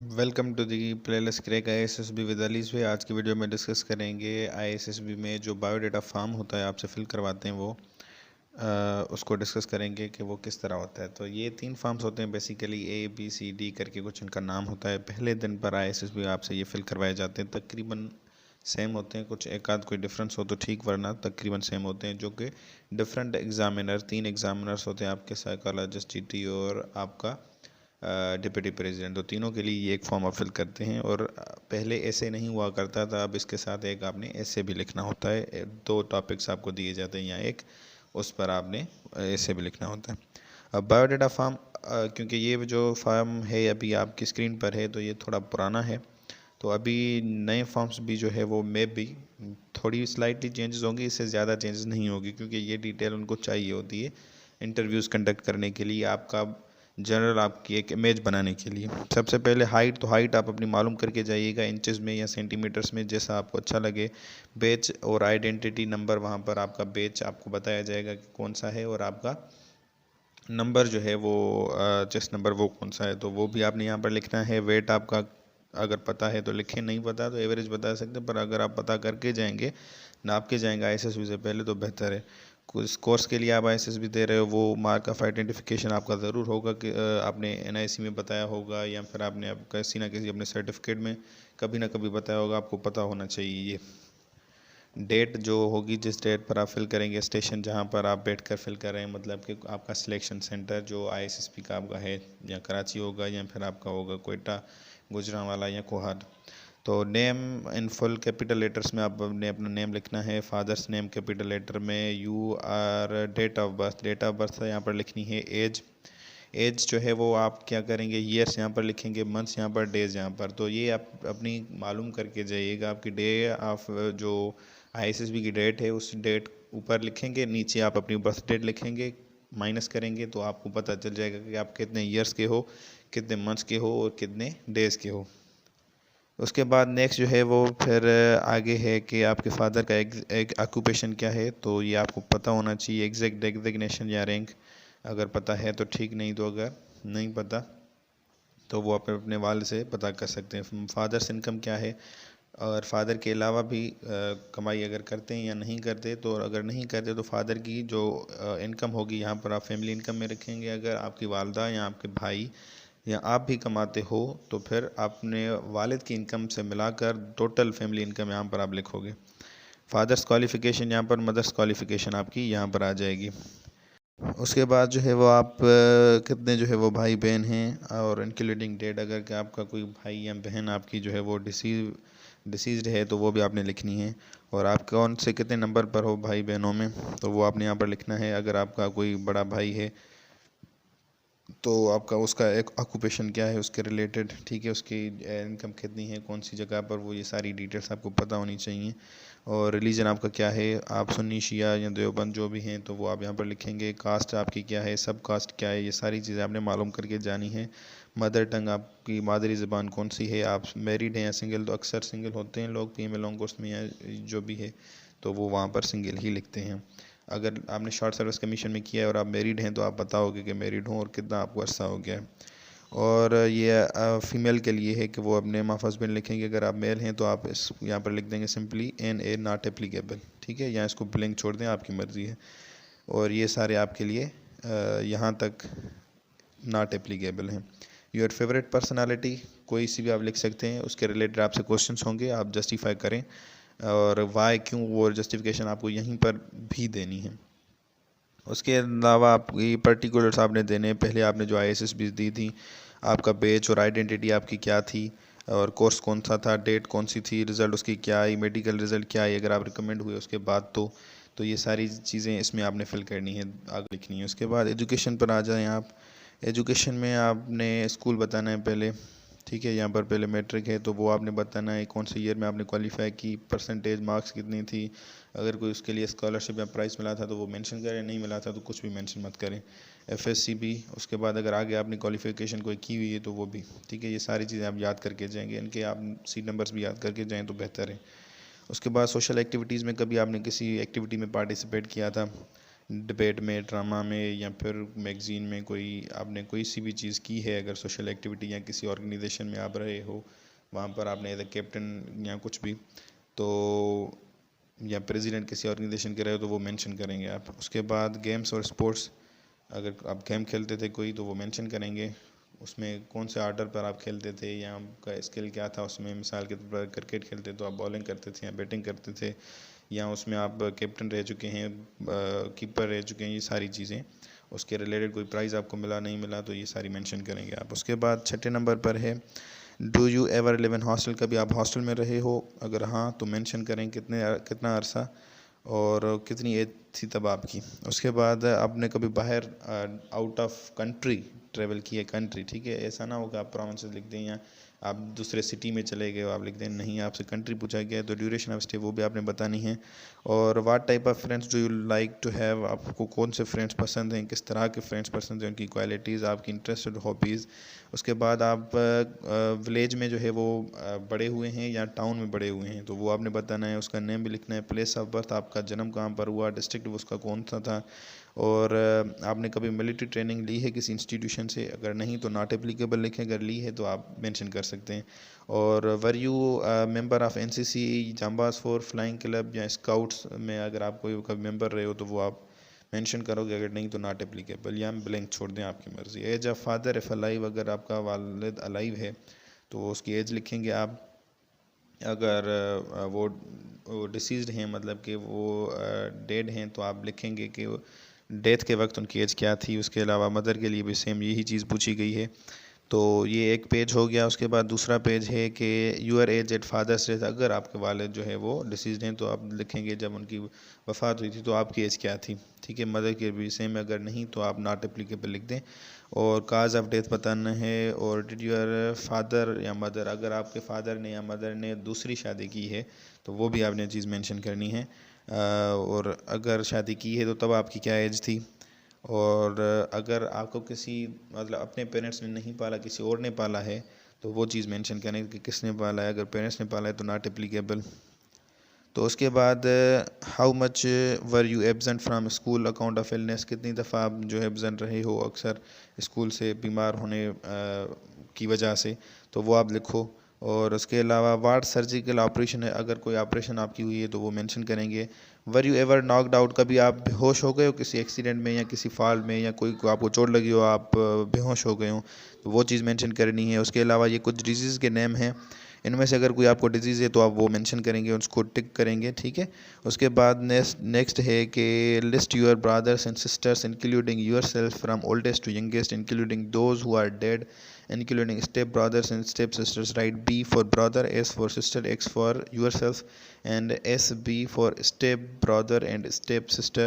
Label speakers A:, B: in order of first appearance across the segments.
A: Welcome to the playlist crack ISSB with Alis भाई। आज की वीडियो में डिस्कस करेंगे आईएसएसबी में जो बायोडाटा फॉर्म होता है आपसे फिल करवाते हैं वो उसको डिस्कस करेंगे कि वो किस तरह होता है। तो ये 3 फॉर्म्स होते हैं बेसिकली, ABCD करके कुछ इनका नाम होता है। पहले दिन पर आईएसएसबी आपसे ये फिल करवाए जाते हैं, तकरीबन सेम होते हैं, कुछ एक आध कोई डिफरेंस हो तो ठीक, वरना तकरीबन सेम होते हैं। जो कि डिफरेंट एग्जामिनर, 3 एग्जामिनर्स होते हैं आपके, साइकोलॉजिस्ट, जीटी और आपका डिप्टी प्रेसिडेंट। तो तीनों के लिए ये एक फॉर्म आप फिल करते हैं। और पहले ऐसे नहीं हुआ करता था, अब इसके साथ एक आपने ऐसे भी लिखना होता है। 2 टॉपिक्स आपको दिए जाते हैं या एक, उस पर आपने ऐसे भी लिखना होता है। अब बायोडाटा फॉर्म, क्योंकि ये जो फॉर्म है अभी आपकी स्क्रीन पर है तो ये थोड़ा पुराना है, तो अभी नए फॉर्म्स भी जो है वो मे भी थोड़ी स्लाइटली चेंजेस होंगी, इससे ज़्यादा चेंजेस नहीं होगी, क्योंकि ये डिटेल उनको चाहिए होती है इंटरव्यूज़ कंडक्ट करने के लिए, आपका जनरल आपकी एक इमेज बनाने के लिए। सबसे पहले हाइट, तो हाइट आप अपनी मालूम करके जाइएगा इंचेस में या सेंटीमीटर्स में, जैसा आपको अच्छा लगे। बैच और आइडेंटिटी नंबर, वहाँ पर आपका बैच आपको बताया जाएगा कि कौन सा है, और आपका नंबर जो है वो चेस्ट नंबर वो कौन सा है, तो वो भी आपने यहाँ पर लिखना है। वेट आपका अगर पता है तो लिखें, नहीं पता तो एवरेज बता सकते हैं, पर अगर आप पता करके जाएंगे, नाप के जाएंगे आईएसएसबी से पहले, तो बेहतर है। कुछ कोर्स के लिए आप आईएसएसबी दे रहे हो, वो मार्क ऑफ आइडेंटिफिकेशन आपका ज़रूर होगा कि आपने एनआईसी में बताया होगा, या फिर आपने किसी ना किसी अपने सर्टिफिकेट में कभी ना कभी बताया होगा, आपको पता होना चाहिए। ये डेट जो होगी, जिस डेट पर आप फिल करेंगे, स्टेशन जहाँ पर आप बैठ कर फिल कर रहे हैं, मतलब कि आपका सिलेक्शन सेंटर जो आईएसएसबी का आपका है, या कराची होगा या फिर आपका होगा कोयटा, गुजरांवाला या कोहाट। तो name in full capital letters में आपने अपना नेम लिखना है। फादर्स नेम कैपिटल लेटर में, you are, date of birth यहाँ पर लिखनी है। एज, एज जो है वो आप क्या करेंगे, ईयर्स यहाँ पर लिखेंगे, मंथ्स यहाँ पर, डेज यहाँ पर। तो ये आप अपनी मालूम करके जाइएगा। आपकी डे ऑफ जो आईएसएसबी की डेट है, उस डेट ऊपर लिखेंगे, नीचे आप अपनी बर्थ डेट लिखेंगे, माइनस करेंगे तो आपको पता चल जाएगा कि आप कितने ईयर्स के हो, कितने मंथ्स के हो और कितने डेज़ के हो। उसके बाद नेक्स्ट जो है वो फिर आगे है कि आपके फादर का एक ऑक्यूपेशन क्या है, तो ये आपको पता होना चाहिए। एग्जैक्ट डेजिग्नेशन या रैंक अगर पता है तो ठीक, नहीं तो अगर नहीं पता तो वो आप अपने वाल से पता कर सकते हैं। फादर्स इनकम क्या है, और फादर के अलावा भी कमाई अगर करते हैं या नहीं करते, तो अगर नहीं करते तो फादर की जो इनकम होगी यहाँ पर आप फैमिली इनकम में रखेंगे। अगर आपकी वालदा या आपके भाई या आप भी कमाते हो तो फिर आपने वालिद की इनकम से मिलाकर टोटल फैमिली इनकम यहाँ पर आप लिखोगे। फादर्स क्वालिफ़िकेशन यहाँ पर, मदर्स क्वालिफ़िकेशन आपकी यहाँ पर आ जाएगी। उसके बाद जो है वो आप कितने जो है वो भाई बहन हैं, और इंक्लूडिंग डेट, अगर कि आपका कोई भाई या बहन आपकी जो है वो डिसीज़्ड है तो वो भी आपने लिखनी है। और आप कौन से कितने नंबर पर हो भाई बहनों में, तो वो आपने यहाँ पर लिखना है। अगर आपका कोई बड़ा भाई है तो आपका उसका एक ऑक्यूपेशन क्या है उसके रिलेटेड, ठीक है, उसकी इनकम कितनी है, कौन सी जगह पर, वो ये सारी डिटेल्स आपको पता होनी चाहिए। और रिलीजन आपका क्या है, आप सुन्नी शिया या देवबंद जो भी हैं तो वो आप यहाँ पर लिखेंगे। कास्ट आपकी क्या है, सब कास्ट क्या है, ये सारी चीज़ें आपने मालूम करके जानी है। मदर टंग आपकी मादरी ज़बान कौन सी है, आप मैरिड हैं या सिंगल, तो अक्सर सिंगल होते हैं लोग, फीमेल लॉन्ग कोर्स में या जो भी है तो वो वहाँ पर सिंगल ही लिखते हैं। अगर आपने शॉर्ट सर्विस कमीशन में किया है और आप मैरिड हैं तो आप बताओगे कि मैरिड हूँ और कितना आपको अरसा हो गया है। और ये फ़ीमेल के लिए है कि वो अपने नेम ऑफ हस्बैंड लिखेंगे। अगर आप मेल हैं तो आप इस यहाँ पर लिख देंगे सिंपली NA नॉट एप्लीकेबल, ठीक है, या इसको ब्लैंक छोड़ दें, आपकी मर्ज़ी है। और ये सारे आपके लिए यहाँ तक नॉट एप्लीकेबल हैं। योर फेवरेट पर्सनालिटी कोई सी भी आप लिख सकते हैं, उसके रिलेटेड आपसे क्वेश्चंस होंगे, आप जस्टिफाई करें, और वाई क्यों, वो जस्टिफिकेशन आपको यहीं पर भी देनी है। उसके अलावा आपकी पर्टिकुलर्स आपने देने हैं। पहले आपने जो आईएसएसबी दी थी, आपका बैच और आइडेंटिटी आपकी क्या थी, और कोर्स कौन सा था, डेट कौन सी थी, रिज़ल्ट उसकी क्या आई, मेडिकल रिज़ल्ट क्या आई अगर आप रिकमेंड हुए उसके बाद, तो ये सारी चीज़ें इसमें आपने फिल करनी है, आगे लिखनी है। उसके बाद एजुकेशन पर आ जाएं आप। एजुकेशन में आपने स्कूल बताना है पहले, ठीक है, यहाँ पर पहले मैट्रिक है तो वो आपने बताना है, कौन से ईयर में आपने क्वालिफाई की, परसेंटेज मार्क्स कितनी थी, अगर कोई उसके लिए स्कॉलरशिप या प्राइज़ मिला था तो वो मेंशन करें, नहीं मिला था तो कुछ भी मेंशन मत करें। एफएससी भी, उसके बाद अगर आगे आपने क्वालिफिकेशन कोई की हुई है तो वो भी, ठीक है, ये सारी चीज़ें आप याद करके जाएंगे, इनके आप सीट नंबर्स भी याद करके जाएँ तो बेहतर है। उसके बाद सोशल एक्टिविटीज़ में कभी आपने किसी एक्टिविटी में पार्टिसिपेट किया था, डिबेट में, ड्रामा में या फिर मैगज़ीन में कोई आपने कोई सी भी चीज़ की है, अगर सोशल एक्टिविटी या किसी ऑर्गेनाइजेशन में आप रहे हो, वहाँ पर आपने एज ए कैप्टन या कुछ भी, तो या प्रेसिडेंट किसी ऑर्गेनाइजेशन के रहे हो तो वो मेंशन करेंगे आप। उसके बाद गेम्स और स्पोर्ट्स, अगर आप गेम खेलते थे कोई तो वो मेंशन करेंगे, उसमें कौन से आर्डर पर आप खेलते थे या आपका स्किल क्या था उसमें। मिसाल के तौर पर क्रिकेट खेलते तो आप बॉलिंग करते थे या बैटिंग करते थे, या उसमें आप कैप्टन रह चुके हैं, कीपर रह चुके हैं, ये सारी चीज़ें उसके रिलेटेड कोई प्राइज़ आपको मिला नहीं मिला तो ये सारी मेंशन करेंगे आप। उसके बाद छठे नंबर पर है do you ever live in hostel, कभी आप हॉस्टल में रहे हो, अगर हाँ तो मेंशन करें कितना अरसा और कितनी एज थी तब आपकी। उसके बाद आपने कभी बाहर आउट ऑफ कंट्री ट्रैवल किया, कंट्री, ठीक है, ऐसा ना हो कि आप प्रोविंसेस लिख दें या आप दूसरे सिटी में चले गए हो आप लिख दें, नहीं, आपसे कंट्री पूछा गया है तो ड्यूरेशन ऑफ स्टे वो भी आपने बतानी है। और what type of friends do you like to have, आपको कौन से फ्रेंड्स पसंद हैं, किस तरह के फ्रेंड्स पसंद हैं, उनकी क्वालिटीज़, आपकी इंटरेस्टेड हॉबीज़। उसके बाद आप विलेज में जो है वो बड़े हुए हैं या टाउन में बड़े हुए हैं तो वो आपने बताना है। उसका नेम भी लिखना है, प्लेस ऑफ बर्थ, आपका जन्म कहाँ पर हुआ, डिस्ट्रिक्ट उसका कौन सा था, और आपने कभी मिलिट्री ट्रेनिंग ली है किसी इंस्टीट्यूशन से, अगर नहीं तो नॉट एप्लीकेबल लिखें, अगर ली है तो आप मेंशन कर सकते हैं। और were you member of NCC, जांबाज फोर, फ्लाइंग क्लब या स्काउट्स में अगर आप कोई कभी मेंबर रहे हो तो वो आप मेंशन करोगे, अगर नहीं तो नॉट एप्लीकेबल या ब्लैंक छोड़ दें, आपकी मर्ज़ी। Age of father if alive, अगर आपका वालिद अलाइव है तो उसकी एज लिखेंगे आप। अगर वो डिसीज़्ड हैं, मतलब कि वो डेड हैं, तो आप लिखेंगे कि डेथ के वक्त उनकी एज क्या थी। उसके अलावा मदर के लिए भी सेम यही चीज़ पूछी गई है। तो ये एक पेज हो गया। उसके बाद दूसरा पेज है कि your age at father's death, अगर आपके वालिद जो है वो डिसीज़्ड हैं तो आप लिखेंगे जब उनकी वफ़ात हुई थी तो आपकी एज क्या थी, ठीक है। मदर के भी सेम, अगर नहीं तो आप नॉट एप्लीकेबल लिख दें। और काज ऑफ डेथ बताना है। और डिड योर फादर या मदर, अगर आपके फादर ने या मदर ने दूसरी शादी की है तो वो भी आपने चीज़ मेंशन करनी है। और अगर शादी की है तो तब आपकी क्या एज थी। और अगर आपको किसी, मतलब अपने पेरेंट्स ने नहीं पाला, किसी और ने पाला है तो वो चीज़ मेंशन करें कि किसने पाला है, अगर पेरेंट्स ने पाला है तो नॉट एप्लीकेबल। तो उसके बाद how much were you absent from school account of illness, कितनी दफ़ा आप जो है एब्सेंट रहे हो अक्सर स्कूल से बीमार होने की वजह से, तो वो आप लिखो। और उसके अलावा वाट सर्जिकल ऑपरेशन है, अगर कोई ऑपरेशन आपकी हुई है तो वो मेंशन करेंगे। Were you ever knocked out, कभी आप बेहोश हो गए हो किसी एक्सीडेंट में या किसी फॉल में, या कोई आपको चोट लगी हो, आप बेहोश हो गए हो, तो वो चीज़ मेंशन करनी है। उसके अलावा ये कुछ डिजीज़ के नेम हैं, इनमें से अगर कोई आपको डिजीज़ है तो आप वो मेंशन करेंगे, उसको टिक करेंगे, ठीक है। उसके बाद नेक्स्ट है कि list your brothers and sisters including yourself from oldest to youngest including those who are dead including step brothers and step sisters. Write B for brother, S for sister, X for yourself, and SB for step brother and step sister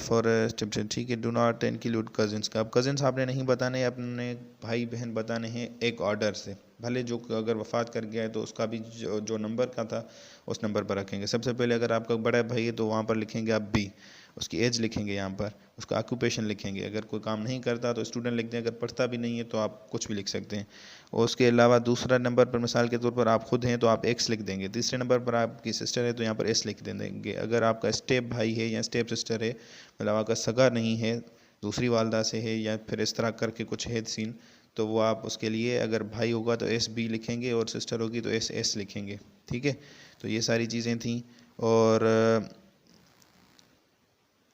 A: for step, ठीक है। do not include cousins, का अब cousins आपने नहीं बताने, अपने भाई बहन बताने हैं एक ऑर्डर से, भले जो अगर वफ़ात कर गया है तो उसका भी जो नंबर का था उस नंबर पर रखेंगे। सबसे पहले अगर आपका बड़ा भाई है तो वहाँ पर लिखेंगे आप बी, उसकी एज लिखेंगे, यहाँ पर उसका ऑक्यूपेशन लिखेंगे, अगर कोई काम नहीं करता तो स्टूडेंट लिख दें, अगर पढ़ता भी नहीं है तो आप कुछ भी लिख सकते हैं। और उसके अलावा दूसरा नंबर पर मिसाल के तौर पर आप खुद हैं तो आप एक्स लिख देंगे, तीसरे नंबर पर आपकी सिस्टर है तो यहाँ पर एस लिख देंगे। अगर आपका स्टेप भाई है या स्टेप सिस्टर है, मतलब आपका सगा नहीं है, दूसरी वालदा से है या फिर इस तरह करके कुछ है सीन, तो वो आप उसके लिए अगर भाई होगा तो एस बी लिखेंगे और सिस्टर होगी तो एस एस लिखेंगे, ठीक है। तो ये सारी चीज़ें थी। और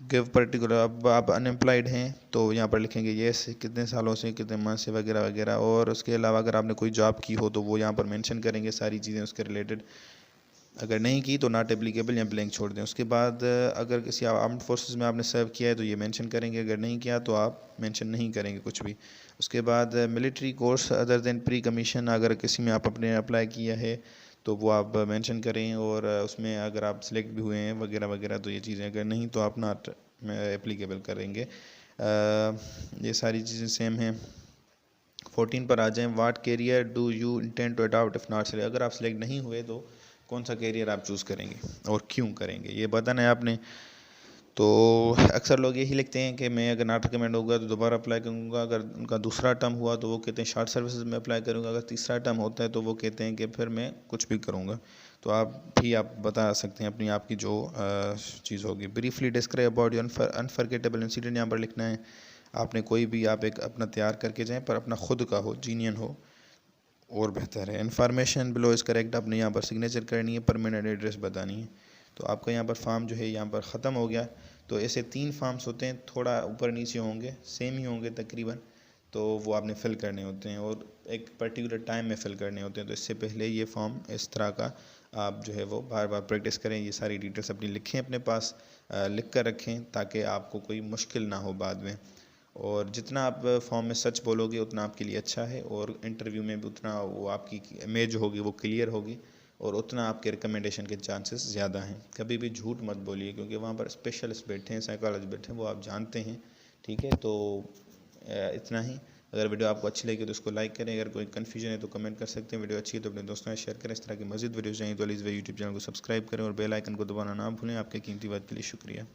A: गिव पर्टिकुलर, अब आप अनएम्प्लॉयड हैं तो यहाँ पर लिखेंगे येस, कितने सालों से, कितने माह से, वगैरह वगैरह। और उसके अलावा अगर आपने कोई जॉब की हो तो वो यहाँ पर मेंशन करेंगे सारी चीज़ें उसके रिलेटेड, अगर नहीं की तो नॉट एप्लीकेबल या ब्लैंक छोड़ दें। उसके बाद अगर किसी आर्म्ड फोर्सेस में आपने सर्व किया है तो ये मेंशन करेंगे, अगर नहीं किया तो आप मेंशन नहीं करेंगे कुछ भी। उसके बाद military course other than pre commission, अगर किसी में आप अपने अप्लाई किया है तो वो आप मेंशन करें, और उसमें अगर आप सिलेक्ट भी हुए हैं वगैरह वगैरह तो ये चीज़ें, अगर नहीं तो आप नॉट एप्लीकेबल करेंगे। ये सारी चीज़ें सेम हैं। 14 पर आ जाएं। What career do you intend to adopt if not select, अगर आप सिलेक्ट नहीं हुए तो कौन सा कैरियर आप चूज़ करेंगे और क्यों करेंगे, ये बताना है आपने। तो अक्सर लोग यही लिखते हैं कि मैं अगर नॉट रिकमेंड होगा तो दोबारा अप्लाई करूँगा, अगर उनका दूसरा टर्म हुआ तो वो कहते हैं शार्ट सर्विसेज में अप्लाई करूँगा, अगर तीसरा टर्म होता है तो वो कहते हैं कि फिर मैं कुछ भी करूँगा। तो आप बता सकते हैं अपनी आपकी जो चीज़ होगी। Briefly describe about your unforgettable incident यहाँ पर लिखना है। आपने कोई भी आप एक अपना तैयार करके जाएँ पर अपना खुद का हो, जीनियन हो और बेहतर है। इन्फॉर्मेशन बिलो इज़ करेक्ट, आपने यहाँ पर सिग्नेचर करनी है, परमानेंट एड्रेस बतानी है। तो आपका यहाँ पर फॉर्म जो है यहाँ पर ख़त्म हो गया। तो ऐसे 3 फॉर्म्स होते हैं, थोड़ा ऊपर नीचे होंगे, सेम ही होंगे तकरीबन, तो वो आपने फ़िल करने होते हैं और एक पर्टिकुलर टाइम में फ़िल करने होते हैं। तो इससे पहले ये फॉर्म इस तरह का आप जो है वो बार बार प्रैक्टिस करें, ये सारी डिटेल्स अपनी लिखें अपने पास, लिख कर रखें ताकि आपको कोई मुश्किल ना हो बाद में। और जितना आप फॉर्म में सच बोलोगे उतना आपके लिए अच्छा है, और इंटरव्यू में भी उतना वो आपकी इमेज होगी वो क्लियर होगी, और उतना आपके रिकमेंडेशन के चांसेस ज़्यादा हैं। कभी भी झूठ मत बोलिए, क्योंकि वहाँ पर स्पेशलिस्ट बैठे हैं, साइकोलॉजिस्ट बैठे हैं, वो आप जानते हैं। ठीक है, तो इतना ही। अगर वीडियो आपको अच्छी लगी तो उसको लाइक करें, अगर कोई कन्फ्यूजन है तो कमेंट कर सकते हैं। वीडियो अच्छी है तो अपने दोस्तों में शेयर करें। इस तरह की मज़ीद वीडियो चाहिए तो प्लीज़ यूट्यूब चैनल को सब्सक्राइब करें और बेल आइकन को दबाना ना भूलें। आपके कीमती वक्त के लिए शुक्रिया।